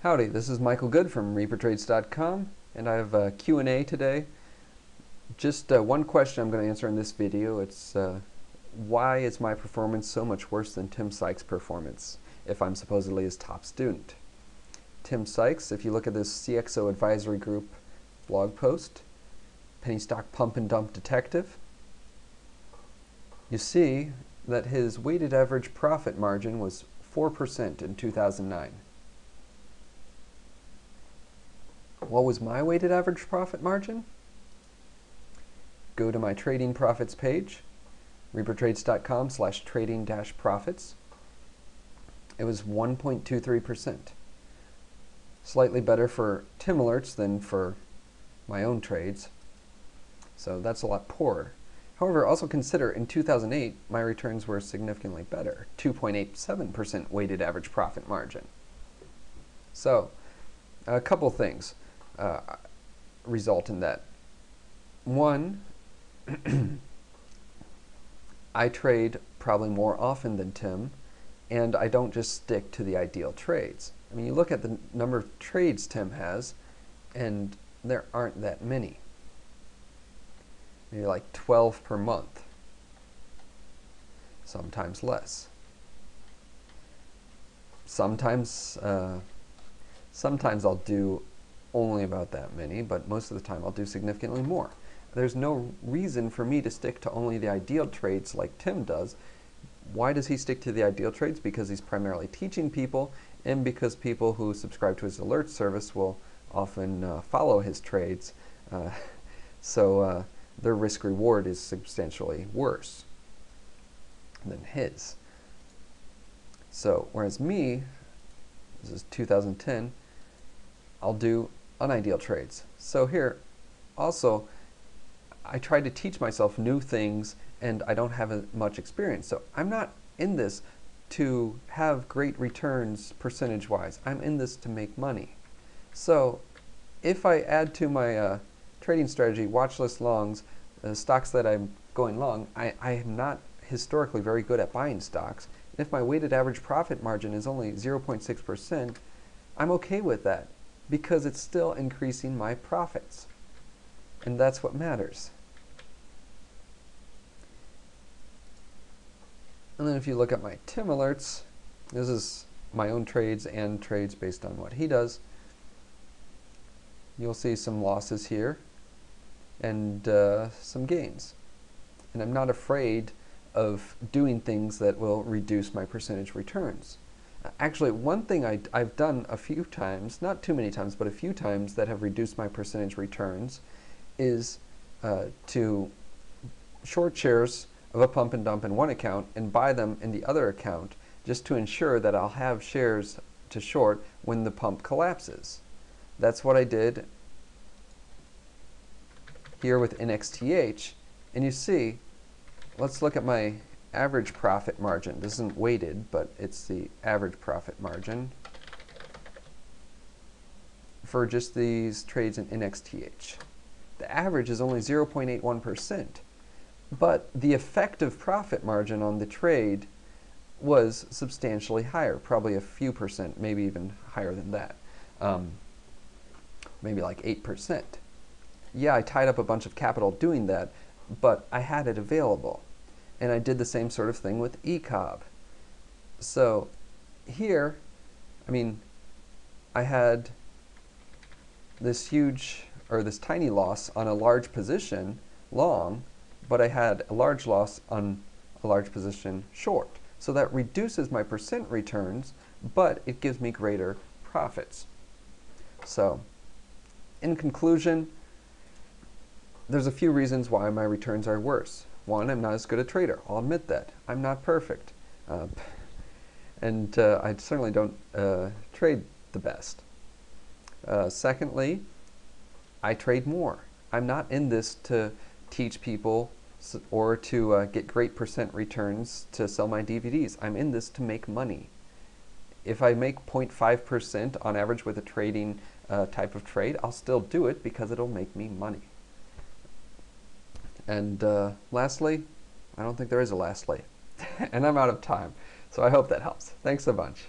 Howdy, this is Michael Good from reapertrades.com, and I have a Q&A today. Just one question I'm going to answer in this video. It's why is my performance so much worse than Tim Sykes' performance if I'm supposedly his top student? Tim Sykes, if you look at this CXO Advisory Group blog post, Penny Stock Pump and Dump Detective, you see that his weighted average profit margin was 4% in 2009. What was my weighted average profit margin? Go to my trading profits page, reapertrades.com/trading-profits. It was 1.23%. Slightly better for Tim alerts than for my own trades. So that's a lot poorer. However, also consider in 2008, my returns were significantly better, 2.87% weighted average profit margin. So, a couple things result in that. One, I trade probably more often than Tim, and I don't just stick to the ideal trades. I mean, you look at the number of trades Tim has, and there aren't that many. Maybe like 12 per month, sometimes less. Sometimes I'll do only about that many, but most of the time I'll do significantly more. There's no reason for me to stick to only the ideal trades like Tim does. Why does he stick to the ideal trades? Because he's primarily teaching people, and because people who subscribe to his alert service will often follow his trades. So their risk reward is substantially worse than his. So whereas me, this is 2010, I'll do unideal trades. So here, also, I try to teach myself new things, and I don't have much experience. So I'm not in this to have great returns percentage-wise. I'm in this to make money. So if I add to my trading strategy watch list longs, stocks that I'm going long, I am not historically very good at buying stocks. If my weighted average profit margin is only 0.6%, I'm okay with that, because it's still increasing my profits. And that's what matters. And then if you look at my Tim alerts, this is my own trades and trades based on what he does. You'll see some losses here and some gains. And I'm not afraid of doing things that will reduce my percentage returns. Actually, one thing I've done a few times, not too many times, but a few times that have reduced my percentage returns is to short shares of a pump and dump in one account and buy them in the other account, just to ensure that I'll have shares to short when the pump collapses. That's what I did here with NXTH, and you see, let's look at my average profit margin. This isn't weighted, but it's the average profit margin for just these trades in NXTH. The average is only 0.81%, but the effective profit margin on the trade was substantially higher, probably a few percent, maybe even higher than that, maybe like 8%. Yeah, I tied up a bunch of capital doing that, but I had it available. And I did the same sort of thing with ECOB. So here, I mean, I had this huge, or this tiny loss on a large position long, but I had a large loss on a large position short. So that reduces my percent returns, but it gives me greater profits. So in conclusion, there's a few reasons why my returns are worse. One, I'm not as good a trader. I'll admit that. I'm not perfect. And I certainly don't trade the best. Secondly, I trade more. I'm not in this to teach people or to get great percent returns to sell my DVDs. I'm in this to make money. If I make 0.5% on average with a trading type of trade, I'll still do it because it'll make me money. And lastly, I don't think there is a lastly. And I'm out of time. So I hope that helps. Thanks a bunch.